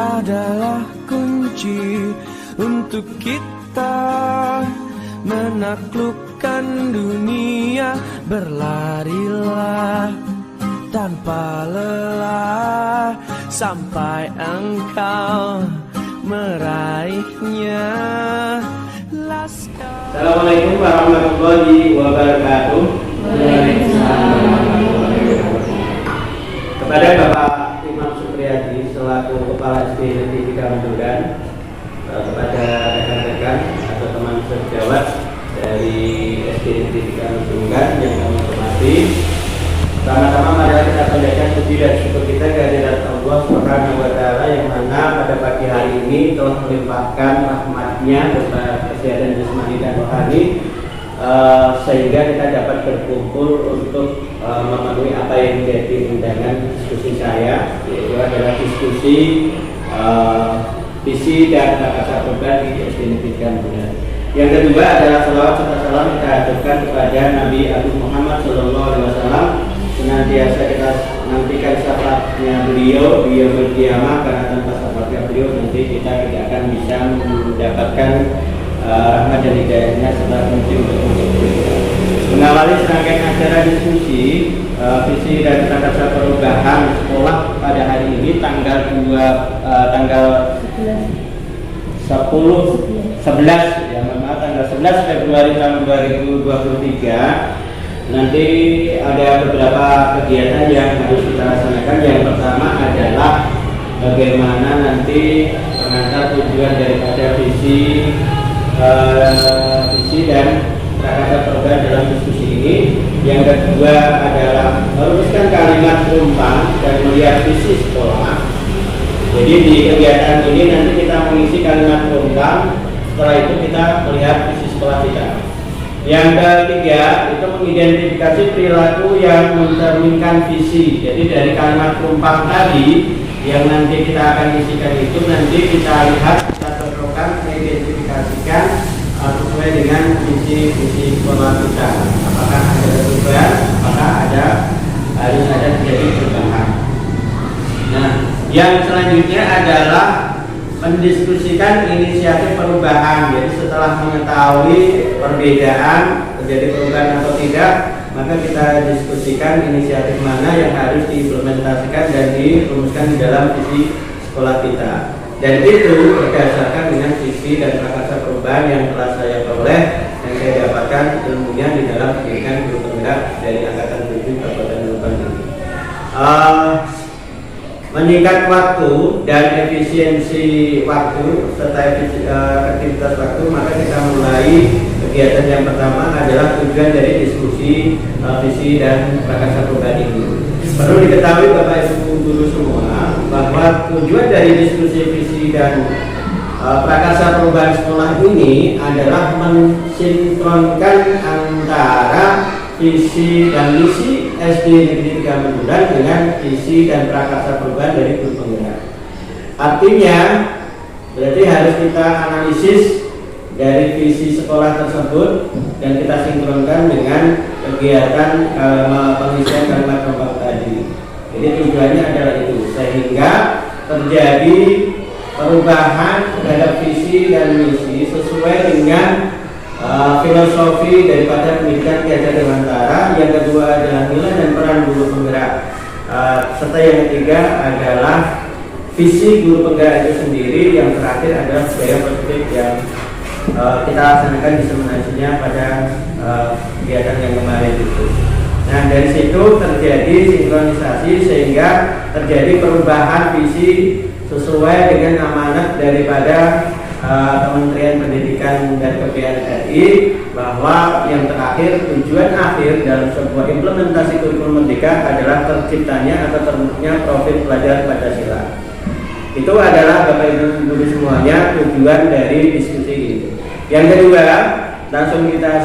adalah kunci untuk kita menaklukkan dunia. Berlarilah tanpa lelah sampai engkau meraihnya. Assalamualaikum warahmatullahi wabarakatuh. Kepada Bapak Imam Supriyadi selaku Kepala SD Negeri 3 Menduran, kepada rekan-rekan atau teman sejawat dari SD Negeri 3 Menduran yang kami hormati, pertama-tama mari kita panjatkan puji dan syukur kita kehadirat Allah Subhanahu wa Ta'ala yang mana pada pagi hari ini telah melimpahkan rahmat-Nya berupa kesehatan jasmani dan rohani, sehingga kita dapat berkumpul untuk memenuhi apa yang menjadi undangan diskusi saya, yaitu adalah diskusi visi dan bakat program di SD Negeri 3 Menduran. Yang kedua adalah salawat serta salam kita aturkan kepada Nabi Agung Muhammad SAW. Senantiasa kita nantikan syafaatnya beliau di yaumul qiyamah, karena tanpa syafaatnya beliau nanti kita tidak akan bisa mendapatkan rahmat dan hidayahnya serta kunci untuk kita. Mengawali serangkaian acara diskusi visi dan tata perubahan sekolah pada hari ini tanggal 11 Februari tahun 2023. Nanti ada beberapa kegiatan yang harus kita laksanakan. Yang pertama adalah bagaimana nanti pengantar tujuan daripada visi dan prakasa program dalam diskusi ini. Yang kedua adalah merumuskan kalimat perumpang dan melihat visi sekolah. Jadi di kegiatan ini nanti kita mengisi kalimat perumpang, setelah itu kita melihat visi sekolah kita. Yang ketiga itu mengidentifikasi perilaku yang mencerminkan visi. Jadi dari kalimat perumpang tadi yang nanti kita akan isikan itu nanti kita lihat, kita cocokkan, mengidentifikasikan sesuai dengan visi sekolah kita. Apakah ada perubahan, apakah harus ada terjadi perubahan. Nah, yang selanjutnya adalah mendiskusikan inisiatif perubahan. Jadi setelah mengetahui perbedaan terjadi perubahan atau tidak, maka kita diskusikan inisiatif mana yang harus diimplementasikan dan dirumuskan di dalam visi sekolah kita. Dan itu berdasarkan dengan visi dan prakasa perubahan yang telah saya peroleh dan saya dapatkan ilmunya di dalam pendidikan guru penggerak dari angkatan 7 Kabupaten Lebak ini. Meningkat waktu dan efisiensi waktu serta efektivitas waktu, maka kita mulai kegiatan yang pertama adalah tujuan dari diskusi visi dan prakasa perubahan ini. Perlu diketahui Bapak Ibu guru semua bahwa tujuan dari diskusi visi dan prakasa perubahan sekolah ini adalah mensinkronkan antara visi dan misi SD Negeri 3 Menduran dengan visi dan prakasa perubahan dari guru penggerak. Artinya berarti harus kita analisis dari visi sekolah tersebut dan kita sinkronkan dengan kegiatan pengisian kalimat perubahan tadi. Jadi tujuannya adalah itu, sehingga terjadi perubahan terhadap visi dan misi sesuai dengan filosofi daripada pendidikan Ki Hajar Dewantara. Yang kedua adalah nilai dan peran guru penggerak, serta yang ketiga adalah visi guru penggerak itu sendiri. Yang terakhir adalah budaya positif yang kita laksanakan diseminasinya pada kegiatan yang kemarin itu. Nah, dari situ terjadi sinkronisasi sehingga terjadi perubahan visi sesuai dengan amanat daripada Kementerian Pendidikan dan Kebudayaan RI, bahwa yang terakhir tujuan akhir dalam sebuah implementasi kurikulum merdeka adalah terciptanya atau terbentuknya profil pelajar Pancasila. Itu adalah Bapak Ibu guru semuanya tujuan dari diskusi ini. Yang kedua, langsung kita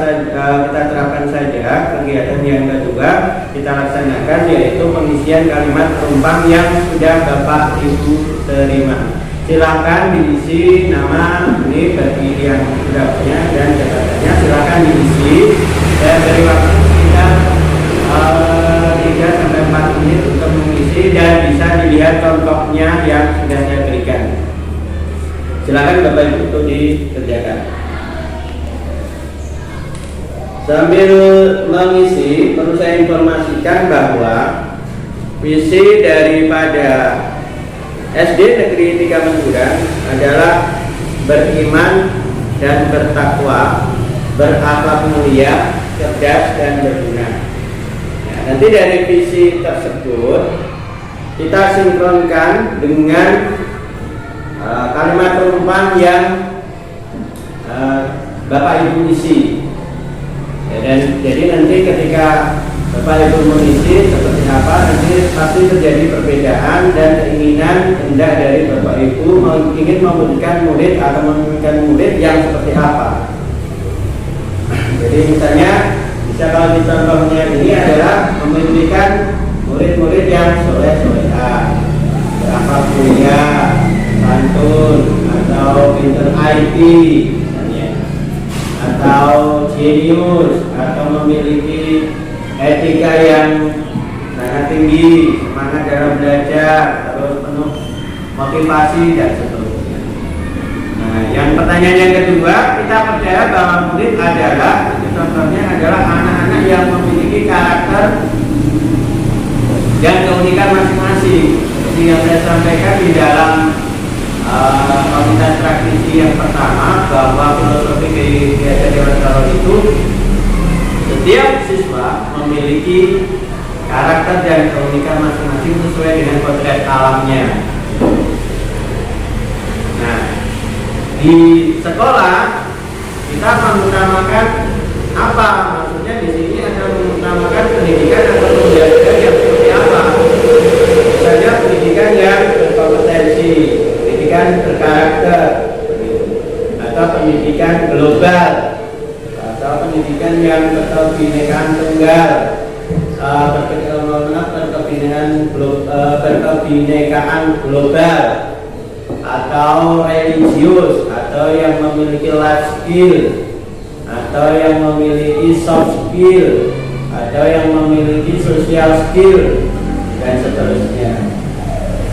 terapkan saja kegiatan yang kedua kita laksanakan, yaitu pengisian kalimat perumpang yang sudah Bapak Ibu terima. Silahkan diisi nama ini bagi yang sudah punya dan jabatannya, silahkan diisi. Dan dari waktu kita 3 sampai 4 menit untuk mengisi, dan bisa dilihat contohnya yang sudah saya berikan. Silakan Bapak Ibu untuk dikerjakan. Sambil mengisi, perlu saya informasikan bahwa visi daripada SD Negeri 3 Menduran adalah beriman dan bertakwa, berakhlak mulia, cerdas dan berguna. Nah, nanti dari visi tersebut kita sinkronkan dengan kalimat penumpang yang Bapak Ibu isi. Ya, dan jadi nanti ketika Bapak Ibu mengisi seperti apa, nanti pasti terjadi perbedaan dan keinginan hendak dari Bapak Ibu ingin memberikan murid atau memberikan murid yang seperti apa. Jadi misalnya, kalau di contohnya ini adalah memberikan murid-murid yang soleh-solehah, berakhlak mulia, santun, atau pinter IT, misalnya, atau jenius, atau memiliki etika yang sangat tinggi, semangat dalam belajar, terus penuh motivasi dan seterusnya. Nah, yang pertanyaan yang kedua, kita percaya bahwa murid adalah, contohnya adalah anak-anak yang memiliki karakter dan keunikan masing-masing. Seperti yang saya sampaikan di dalam komunitas praktisi yang pertama, bahwa filosofi kegiatan Dewan Salon itu setiap siswa memiliki karakter dan keunikan masing-masing sesuai dengan kodrat alamnya. Nah, di sekolah kita mengutamakan apa? Maksudnya di sini ada mengutamakan pendidikan atau pembelajaran yang seperti apa? Misalnya pendidikan yang berkompetensi, pendidikan berkarakter, atau pendidikan global, atau pendidikan yang berkebinekaan tunggal, berkebinekaan global, atau religius, atau yang memiliki life skill, atau yang memiliki soft skill, atau yang memiliki social skill, dan seterusnya.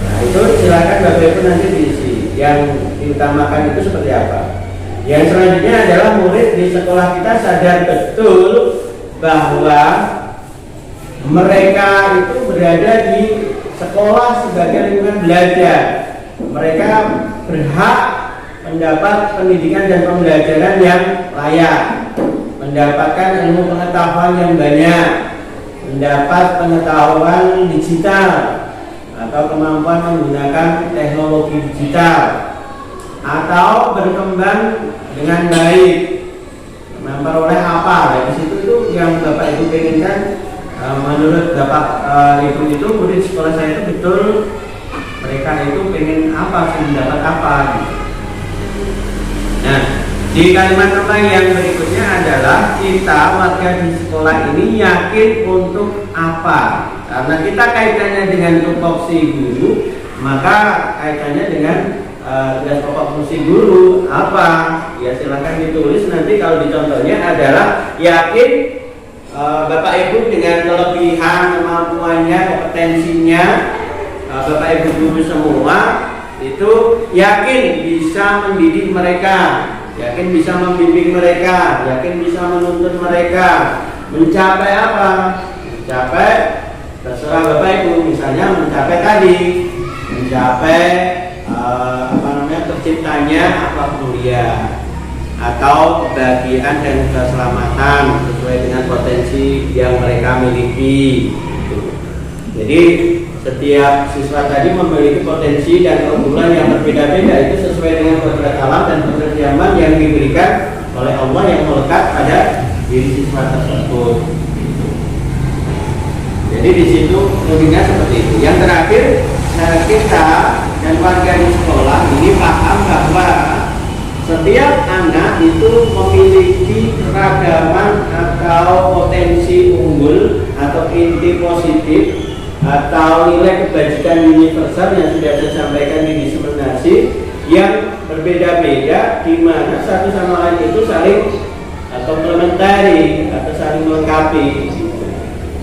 Nah, itu silakan Bapak Ibu nanti diisi. Yang diutamakan itu seperti apa? Yang selanjutnya adalah murid di sekolah kita sadar betul bahwa mereka itu berada di sekolah sebagai lingkungan belajar. Mereka berhak mendapat pendidikan dan pembelajaran yang layak, mendapatkan ilmu pengetahuan yang banyak, mendapat pengetahuan digital atau kemampuan menggunakan teknologi digital, atau berkembang dengan baik, memperoleh apa. Dari situ itu yang Bapak Ibu inginkan. Menurut Bapak Ibu itu murid sekolah saya itu betul mereka itu pengen apa sih, mendapat apa gitu. Nah, di kalimat kembang yang berikutnya adalah kita warga di sekolah ini yakin untuk apa? Karena kita kaitannya dengan tupoksi guru, maka kaitannya dengan tugas pokok fungsi guru apa? Ya silakan ditulis nanti. Kalau di contohnya adalah yakin Bapak Ibu dengan kelebihan kemampuannya, kompetensinya, Bapak Ibu guru semua itu yakin bisa mendidik mereka, yakin bisa membimbing mereka, yakin bisa menuntun mereka mencapai apa? Mencapai, terserah Bapak Ibu, misalnya mencapai tadi, mencapai terciptanya akhlak mulia atau kebahagiaan dan keselamatan sesuai dengan potensi yang mereka miliki. Jadi setiap siswa tadi memiliki potensi dan keunggulan yang berbeda-beda, itu sesuai dengan kodrat alam dan kodrat zaman yang diberikan oleh Allah yang melekat pada diri siswa tersebut. Jadi di situ lebihnya seperti itu. Yang terakhir, kita dan warga di sekolah ini paham bahwa setiap anak itu memiliki keragaman atau potensi unggul atau inti positif atau nilai kebajikan universal yang sudah saya sampaikan di diseminasi yang berbeda-beda, di mana satu sama lain itu saling komplementari atau saling melengkapi.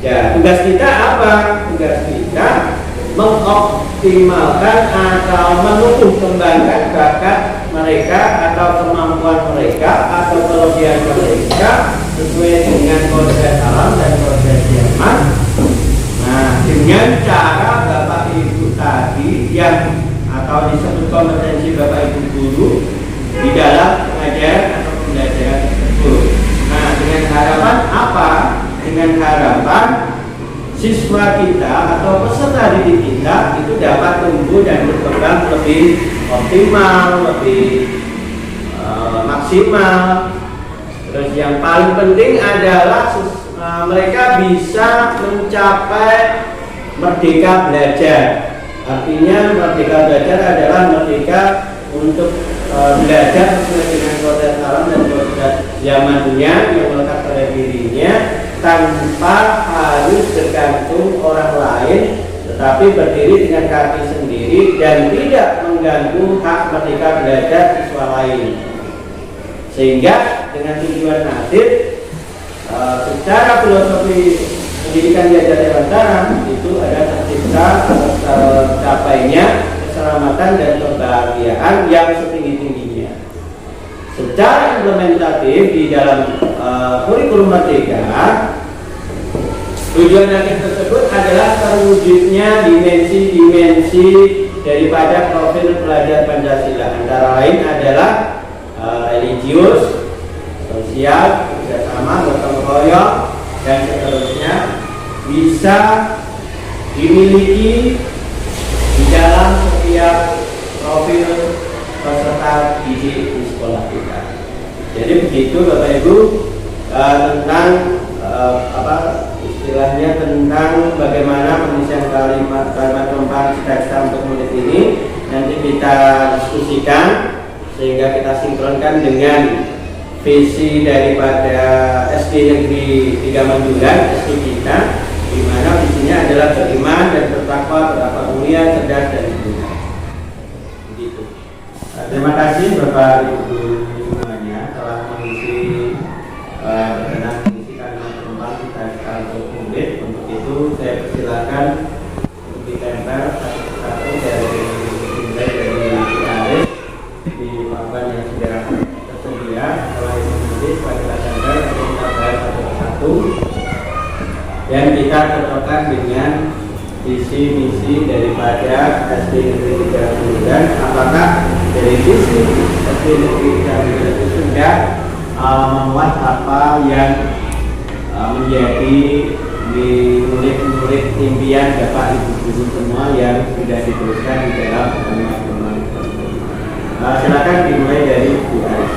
Ya, tugas kita apa? Tugas kita mengoptimalkan atau menumbuh kembangkan bakat mereka atau kemampuan mereka atau kelebihan mereka sesuai dengan konsep alam dan konsep Jerman. Nah, dengan cara Bapak Ibu tadi yang atau disebut kompetensi Bapak Ibu guru di dalam pengajaran atau pembelajaran tersebut. Nah, dengan harapan apa? Dengan harapan siswa kita atau peserta didik kita itu dapat tumbuh dan berkembang lebih optimal, lebih maksimal. Terus yang paling penting adalah mereka bisa mencapai merdeka belajar. Artinya merdeka belajar adalah merdeka untuk belajar sesuai dengan konsep alam dan konsep zamannya yang melekat pada dirinya, tanpa harus bergantung orang lain, tetapi berdiri dengan kaki sendiri dan tidak mengganggu hak merdeka belajar siswa lain. Sehingga dengan tujuan nasib secara filosofi pendidikan belajar dewasa itu ada tercipta tercapainya keselamatan dan kebahagiaan yang setinggi-tingginya. Secara implementatif di dalam kurikulum merdeka, tujuan nasib tersebut adalah terwujudnya dimensi-dimensi daripada profil pelajar Pancasila. Antara lain adalah religius, sosial, kerjasama, gotong royong, dan seterusnya bisa dimiliki di dalam setiap profil peserta didik di sekolah kita. Jadi begitu Bapak Ibu tentang istilahnya tentang bagaimana pengisian kalimat keempat cita-cita untuk murid ini nanti kita diskusikan sehingga kita sinkronkan dengan visi daripada SD Negeri 3 Mandulan, SD kita, di mana visinya adalah beriman dan bertakwa, bertakwa mulia, cerdas dan benar. Begitu. Terima kasih Bapak Ibu semuanya telah mengisi berkenan mengisi kalimat keempat cita-cita untuk murid. Untuk itu saya persilakan untuk ditempel satu-satu dari Aris di papan yang sudah tersedia. Setelah itu nanti setelah kita tempel kita bahas satu-satu dan kita cocokkan dengan visi misi daripada SD Negeri 3 Mandulan. Apakah dari visi SD Negeri 3 Mandulan itu sudah memuat apa yang menjadi di murid-murid impian Bapak Ibu guru semua yang sudah dituliskan di dalam kalimat-kalimat tersebut. Silakan dimulai dari Bu Aris.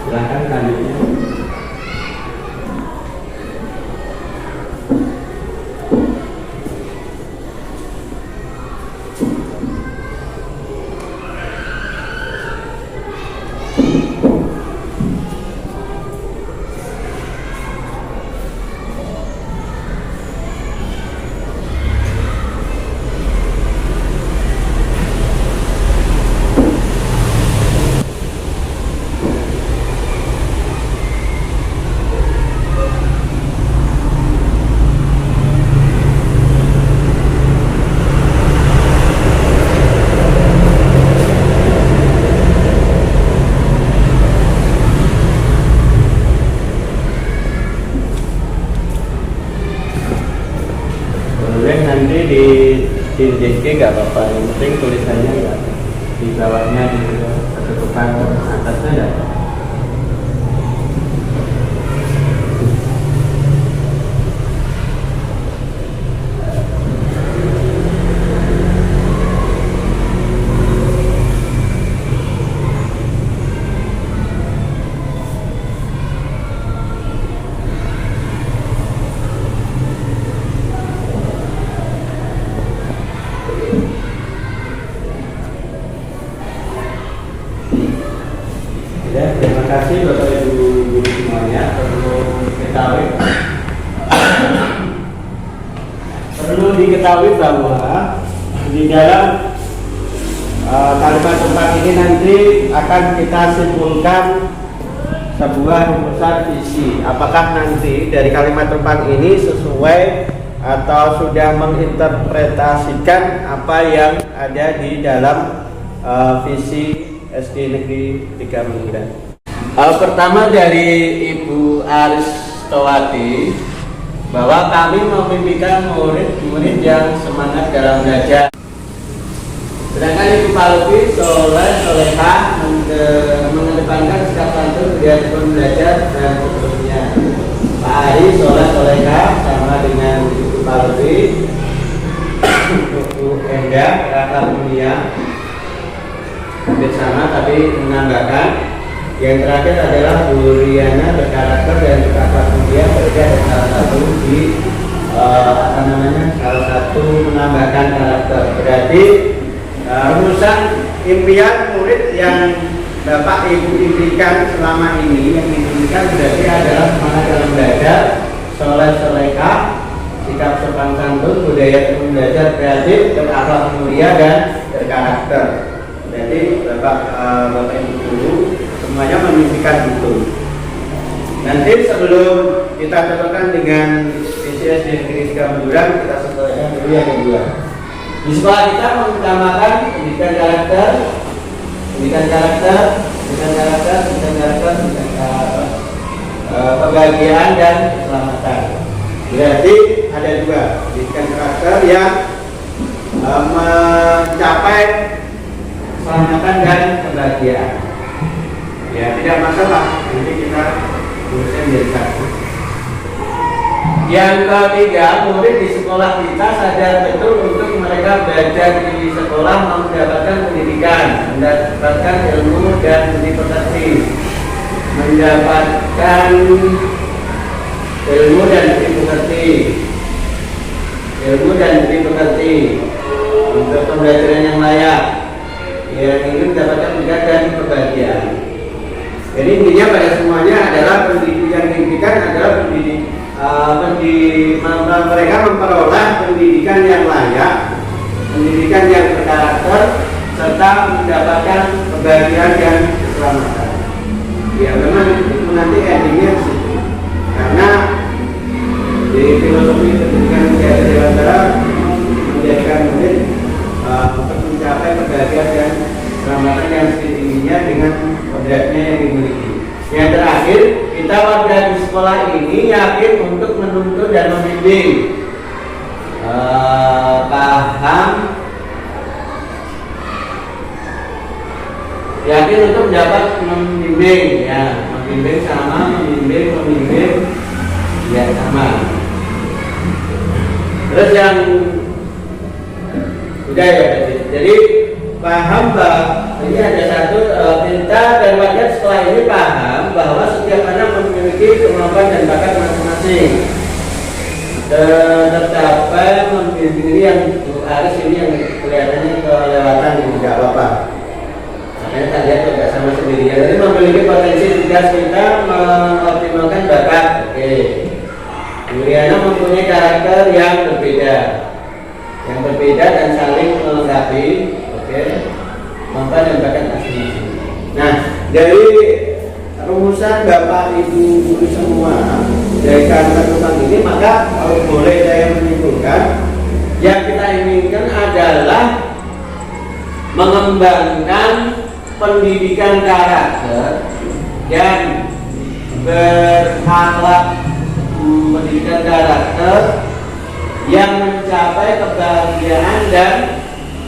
Silakan selanjutnya. Nanti di DSG nggak apa-apa, yang penting tulisannya nggak di bawahnya di ketutupan atasnya nggak. kasih Bapak Ibu guru semuanya. Perlu diketahui bahwa di dalam kalimat tempat ini nanti akan kita simpulkan sebuah rumusan visi. Apakah nanti dari kalimat tempat ini sesuai atau sudah menginterpretasikan apa yang ada di dalam visi SD Negeri 3 Menggudan. Pertama dari Ibu Aristowati, bahwa kami memimpikan murid-murid yang semangat dalam belajar. Sedangkan Ibu Palupi soleh solehah mengedepankan sikap santun budaya belajar dan seterusnya. Pak Ari soleh solehah sama dengan Ibu Palupi. Ibu Endah akhlak mulia hampir sama tapi menambahkan. Yang terakhir adalah Bu Riana berkarakter dan berakhlak mulia, berbeda dan salah satu di salah satu menambahkan karakter. Berarti rumusan impian murid yang Bapak Ibu impikan selama ini, yang diimpikan berarti adalah semangat dalam belajar, soleh solehah, sikap sopan santun, budaya belajar kreatif, berakhlak mulia dan berkarakter. Jadi Bapak Ibu guru semuanya memimpikan itu. Nanti sebelum kita cocokkan dengan visi SD Negeri 3 Menggudan, kita sesuaikan dulu yang kedua. Di sekolah kita mengutamakan pendidikan karakter, kebahagiaan dan keselamatan. Berarti ada dua, pendidikan karakter yang mencapai keselamatan dan kebahagiaan. Ya, tidak masalah, nanti kita urusnya menjadi satu. Yang ketiga, murid di sekolah kita sadar betul untuk mereka belajar di sekolah mendapatkan pendidikan, mendapatkan ilmu dan budi pekerti, mendapatkan ilmu dan budi pekerti untuk pembelajaran yang layak, yang ingin mendapatkan pendidikan dan kebahagiaan. Jadi intinya pada semuanya adalah pendidikan adalah mereka memperoleh pendidikan yang layak, pendidikan yang berkarakter, serta mendapatkan kebahagiaan dan keselamatan. Ya memang itu nanti endingnya disitu. Karena di filosofi pendidikan budaya dewasa menjadikan murid untuk mencapai kebahagiaan dan keselamatan yang setingginya dengan kodratnya yang dimiliki. Yang terakhir, kita warga di sekolah ini yakin untuk menuntun dan membimbing yakin untuk dapat membimbing ya, membimbing ya sama. Terus yang udah ya, jadi paham bahwa ini ada satu kita dan warga sekolah ini paham bahwa setiap anak memiliki kemampuan dan bakat masing-masing. Tercapai membimbing ini yang Bu Aris ini yang kelihatannya kelewatan tidak apa-apa. Makanya kita lihat juga sama sendiri. Jadi memiliki potensi tugas kita mengoptimalkan bakat. Oke. Bu Riana mempunyai karakter yang berbeda dan saling melengkapi. Mampan dan bakat masing-masing. Nah, dari rumusan Bapak Ibu guru semua dari kalimat ini, maka kalau boleh saya menyimpulkan, yang kita inginkan adalah mengembangkan pendidikan karakter dan berakhlak, pendidikan karakter yang mencapai kebahagiaan dan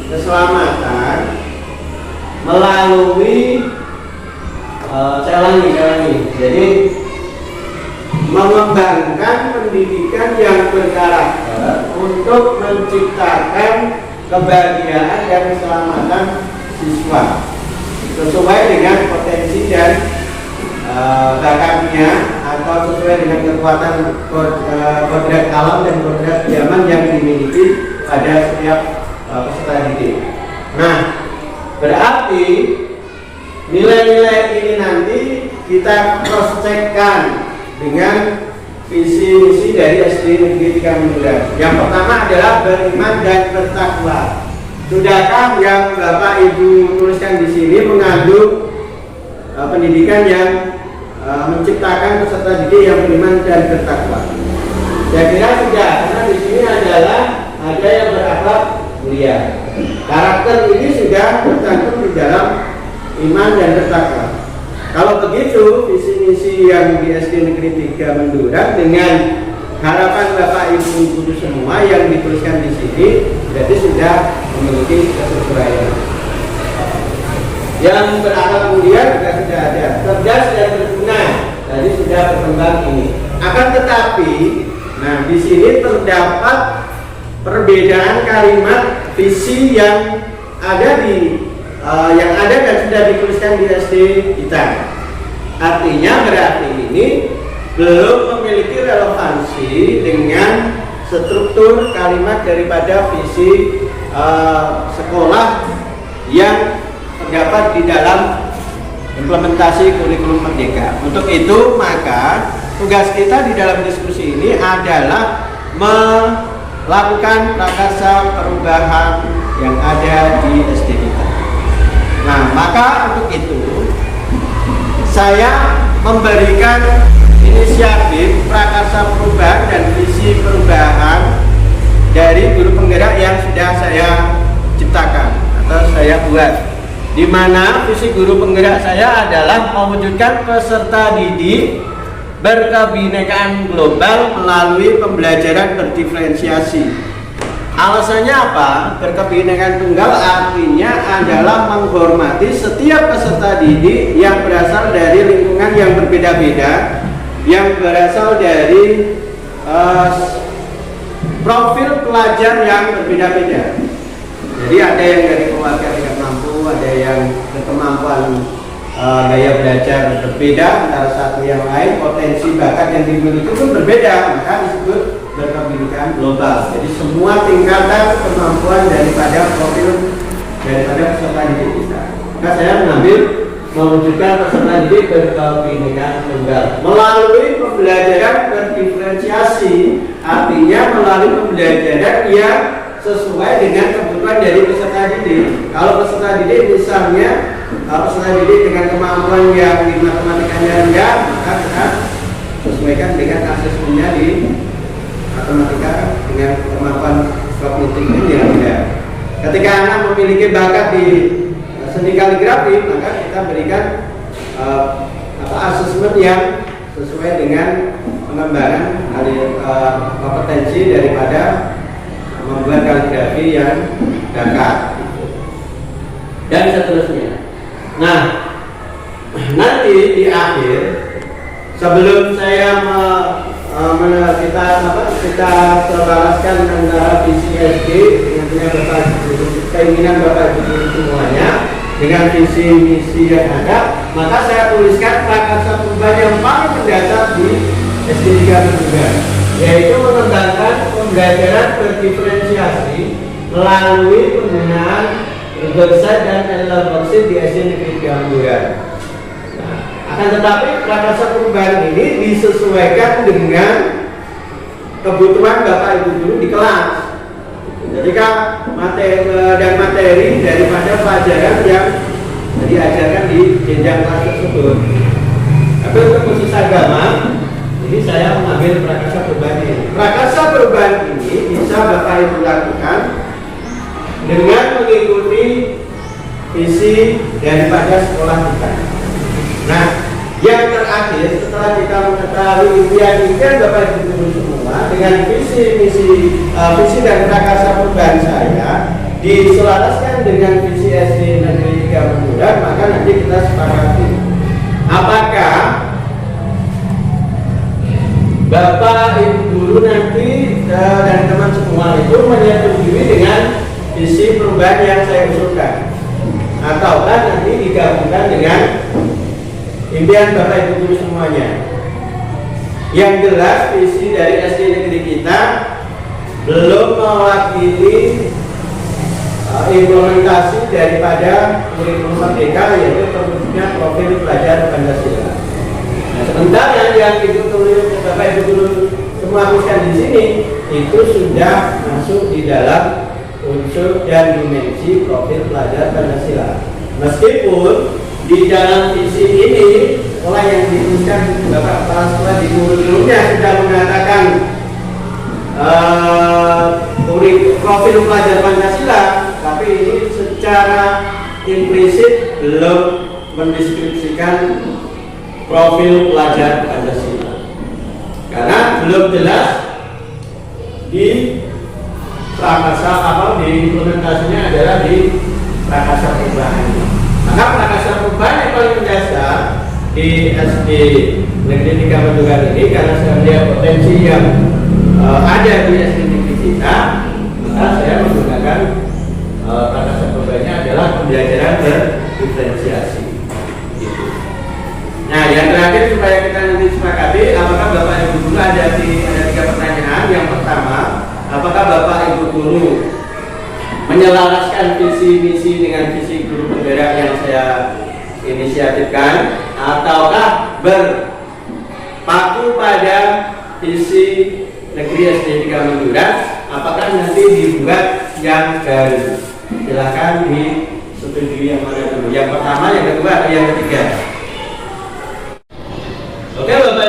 keselamatan melalui jadi mengembangkan pendidikan yang berkarakter untuk menciptakan kebahagiaan dan keselamatan siswa sesuai dengan potensi dan bakatnya atau sesuai dengan kekuatan kodrat alam dan kodrat zaman yang dimiliki pada setiap peserta didik. Nah, berarti nilai-nilai ini nanti kita cross-checkkan dengan visi misi dari SD Negeri 3 Menduran. Yang pertama adalah beriman dan bertakwa. Sudahkah yang Bapak Ibu tuliskan di sini mengandung pendidikan yang menciptakan peserta didik yang beriman dan bertakwa? Saya kira sudah, karena di sini adalah ada yang berakhlak mulia. Karakter ini sudah tercantum di dalam iman dan bertakwa. Kalau begitu, visi misi yang di SD Negeri 3 Menduran dengan harapan Bapak Ibu guru semua yang dituliskan di sini berarti sudah memiliki kesesuaian. Yang berakhlak mulia juga sudah ada, cerdas dan berguna. Tadi sudah berkembang ini. Akan tetapi, nah di sini terdapat perbedaan kalimat visi yang ada dan sudah dituliskan di SD kita. Artinya berarti ini belum memiliki relevansi dengan struktur kalimat daripada visi sekolah yang terdapat di dalam implementasi kurikulum Merdeka. Untuk itu maka tugas kita di dalam diskusi ini adalah melakukan prakarsa perubahan yang ada di SD kita. Nah, maka untuk itu saya memberikan inisiatif prakarsa perubahan dan visi perubahan dari guru penggerak yang sudah saya ciptakan atau saya buat, di mana visi guru penggerak saya adalah mewujudkan peserta didik berkebinekaan global melalui pembelajaran berdiferensiasi. Alasannya apa? Berkebinekaan tunggal artinya adalah menghormati setiap peserta didik yang berasal dari lingkungan yang berbeda-beda, yang berasal dari profil pelajar yang berbeda-beda. Jadi ada yang dari keluarga tidak mampu, ada yang berkemampuan gaya belajar berbeda antara satu yang lain, potensi bakat yang dimiliki pun berbeda, maka disebut berkebinekaan global. Jadi semua tingkatan kemampuan daripada profil daripada peserta didik kita. Maka saya mengambil mewujudkan peserta didik berkebinekaan tunggal melalui pembelajaran berdiferensiasi, artinya melalui pembelajaran yang sesuai dengan kebutuhan dari peserta didik. Kalau peserta didik misalnya peserta didik dengan kemampuan yang di matematikanya rendah, maka kita sesuaikan dengan asesmennya di matematika dengan kemampuan kognitifnya yang rendah. Ketika anak memiliki bakat di seni kaligrafi, maka kita berikan asesmen yang sesuai dengan pengembangan kompetensi daripada membuat kaligrafi yang dekat dan seterusnya. Nah, nanti di akhir sebelum saya kita terbalaskan antara visi SD dengan keinginan Bapak Ibu semuanya dengan visi misi yang ada, maka saya tuliskan prakarsa perubahan yang paling mendasar di SD 3 Menduran, yaitu mengembangkan pembelajaran berdiferensiasi melalui penggunaan Riverside dan Ellerboxit di SD Negeri 3 Menduran. Nah, akan tetapi prakarsa perubahan ini disesuaikan dengan kebutuhan Bapak Ibu guru di kelas. Ketika materi daripada pelajaran yang diajarkan di jenjang kelas tersebut. Tapi untuk khusus agama, ini saya mengambil prakarsa perubahan ini. Prakarsa perubahan ini bisa Bapak Ibu lakukan dengan mengikuti visi daripada sekolah kita. Nah, yang terakhir setelah kita mengetahui impian-impian Bapak Ibu guru semua dengan visi dan prakarsa perubahan saya diselaraskan dengan visi SD Negeri 3 Menduran, maka nanti kita sepakati apakah Bapak Ibu guru nanti dan teman semua itu menyetujui dengan visi perubahan yang saya usulkan, ataukah nanti digabungkan dengan impian Bapak Ibu guru semuanya. Yang jelas visi dari SD Negeri kita belum mewakili implementasi daripada kurikulum Merdeka, yaitu terwujudnya profil pelajar Pancasila. sementara yang Ibu tulis, Bapak Ibu tulis semua tuliskan di sini itu sudah masuk di dalam unsur dan dimensi profil pelajar Pancasila. Meskipun di dalam visi ini oleh yang dituliskan Bapak Kepala Sekolah di kurikulumnya sudah mengatakan profil pelajar Pancasila, tapi ini secara implisit belum mendeskripsikan profil pelajar Pancasila karena belum jelas di prakasa di implementasinya adalah di prakasa perubahan. Maka prakasa perubahan yang paling mendasar di SD Negeri 3 Bendungan ini karena saya melihat potensi yang ada di SD Negeri kita, maka saya menggunakan prakasa perubahannya adalah pembelajaran berdiferensiasi. Gitu. Nah, yang terakhir supaya kita nanti sepakati, apakah Bapak Ibu guru ada 3 pertanyaan. Yang pertama, apakah Bapak Ibu guru menyelaraskan visi misi dengan visi guru penggerak yang saya inisiatifkan, ataukah berpaku pada visi Negeri SD 3 Menjurat? Apakah nanti dibuat yang baru? Silakan disetujui yang mana dulu? Yang pertama, yang kedua, atau yang ketiga? Oke, Bapak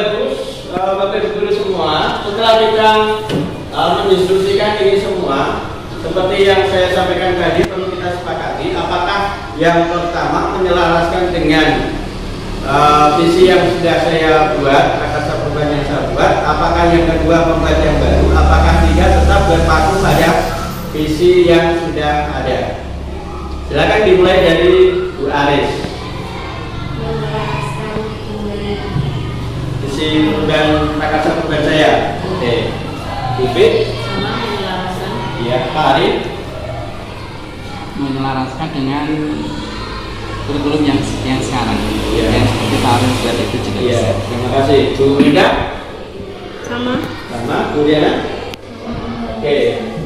Ibu guru semua, setelah kita mendiskusikan ini semua, seperti yang saya sampaikan tadi, perlu kita sepakati apakah yang pertama menyelaraskan dengan visi yang sudah saya buat, prakasa perubahan yang saya buat, apakah yang kedua membuat yang baru, apakah tiga tetap berpaku pada visi yang sudah ada. Silakan dimulai dari Bu Aris. Visi dan prakasa perubahan saya. Oke. Bu Fit. Sama menyelaraskan. Iya, Pak Arif. Menyelaraskan dengan kurikulum yang sekarang, ya. Yang seperti tahun 2017 itu juga Iya, bisa. terima kasih. Bu Linda. Sama. Sama, Bu Diana. Oke,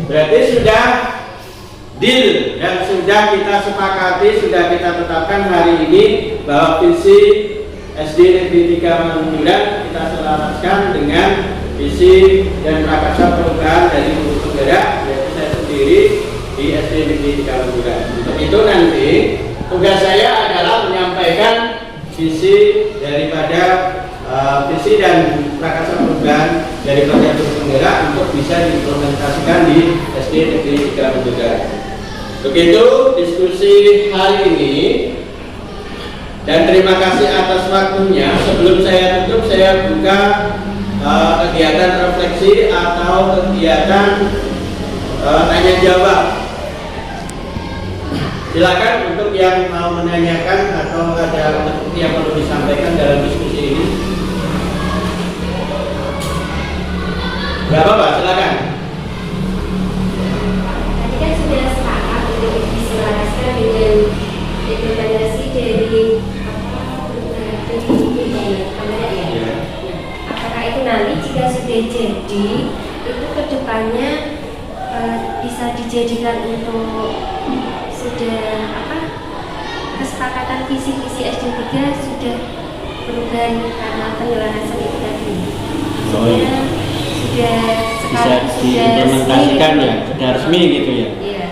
berarti sudah deal dan sudah kita sepakati, sudah kita tetapkan hari ini bahwa visi SD Negeri 3 Menjurat kita selaraskan dengan visi dan prakasa perubahan dari guru penggerak, yaitu saya sendiri di SD Negeri 3 Menjurat. Untuk itu nanti tugas saya adalah menyampaikan visi daripada visi dan prakasa perubahan daripada guru penggerak untuk bisa diimplementasikan di SD Negeri 3 Menjurat. Begitu diskusi hari ini, dan terima kasih atas waktunya. Sebelum saya tutup, saya buka kegiatan refleksi atau kegiatan tanya jawab. Silakan untuk yang mau menanyakan atau ada yang perlu disampaikan dalam diskusi ini. Gak apa-apa, silakan. Tadi kan sudah sepakat untuk diselaraskan dengan implementasi dari Ya. Apakah itu nanti jika sudah jadi itu kedepannya bisa dijadikan untuk sudah kesepakatan visi-visi SD3 sudah perubahan karena penyelarasan itu tadi. Sudah Bisa diimplementasikan ya, sudah resmi gitu ya. Iya.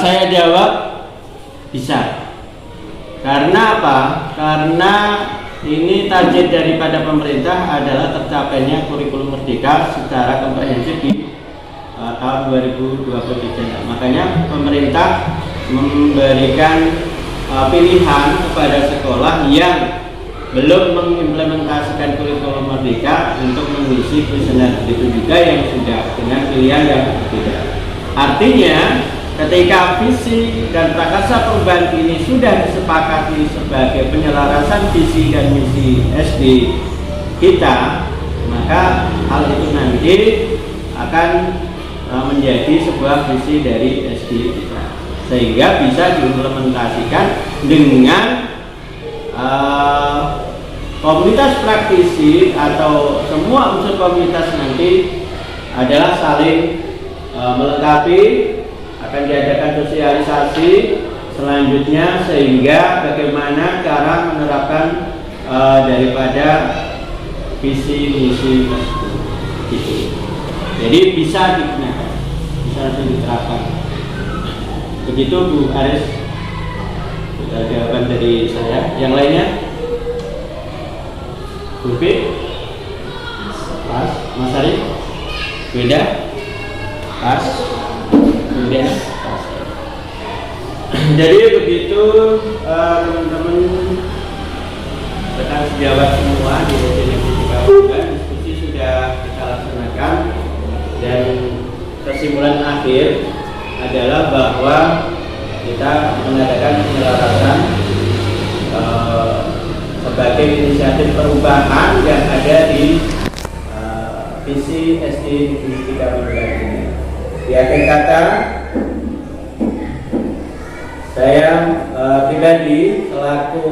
Saya jawab bisa. Karena apa? Karena ini target daripada pemerintah adalah tercapainya kurikulum merdeka secara komprehensif di tahun 2023. Makanya pemerintah memberikan pilihan kepada sekolah yang belum mengimplementasikan kurikulum merdeka untuk mengisi kuesioner. Itu juga yang sudah dengan pilihan yang berbeda. Artinya ketika visi dan prakasa perubahan ini sudah disepakati sebagai penyelarasan visi dan misi SD kita, maka hal itu nanti akan menjadi sebuah visi dari SD kita, sehingga bisa diimplementasikan dengan komunitas praktisi atau semua unsur komunitas nanti adalah saling melengkapi. Akan diadakan sosialisasi selanjutnya sehingga bagaimana cara menerapkan daripada visi misi tersebut. Gitu. Jadi bisa digunakan, bisa langsung diterapkan. Begitu Bu Aris, sudah jawaban dari saya. Yang lainnya, Bu B, pas, Mas Ari, beda, pas, kemudian pas. Jadi begitu teman-teman rekan sejawat semua di sesi fisika bulan, diskusi sudah kita laksanakan dan kesimpulan akhir adalah bahwa kita mengadakan penyelarasan sebagai inisiatif perubahan yang ada di visi SD Fisika Bulan ini. Di akhir kata, saya pribadi selaku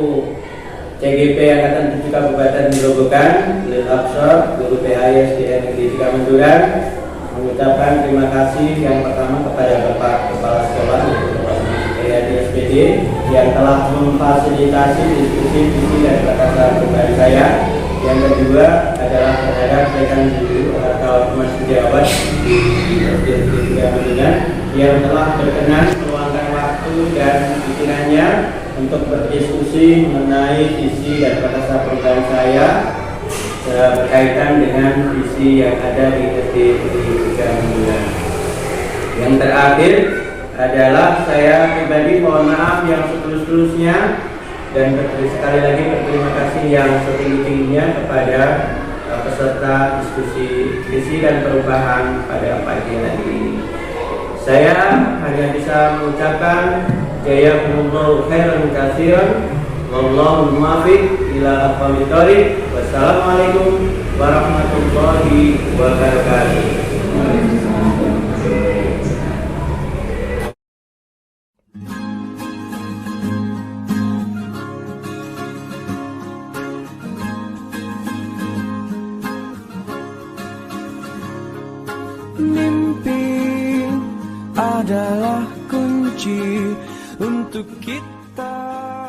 CGP Angkatan 7 Kabupaten Gerobokan, Lil Absor, Guru PAI SDN Negeri 3 Menduran, mengucapkan terima kasih yang pertama kepada Bapak Kepala Sekolah Bapak Yadi SPD yang telah memfasilitasi diskusi visi dan kata pribadi saya. Yang kedua adalah terhadap rekan guru atau teman sejawat di SDN Negeri 3 Menduran yang telah berkenan meluangkan waktu dan pikirannya untuk berdiskusi mengenai visi dan kata perubahan saya berkaitan dengan visi yang ada di SD Negeri 3 Menduran. Yang terakhir adalah saya pribadi mohon maaf yang setulus-tulusnya dan sekali lagi berterima kasih yang setinggi-tingginya kepada peserta diskusi visi dan perubahan pada pagi hari ini. Saya hanya bisa mengucapkan jazakumullahu khairan katsiran wallahu muwaffiq ila aqwamit thoriq. Wassalamualaikum warahmatullahi wabarakatuh. Mimpi adalah kunci untuk kita.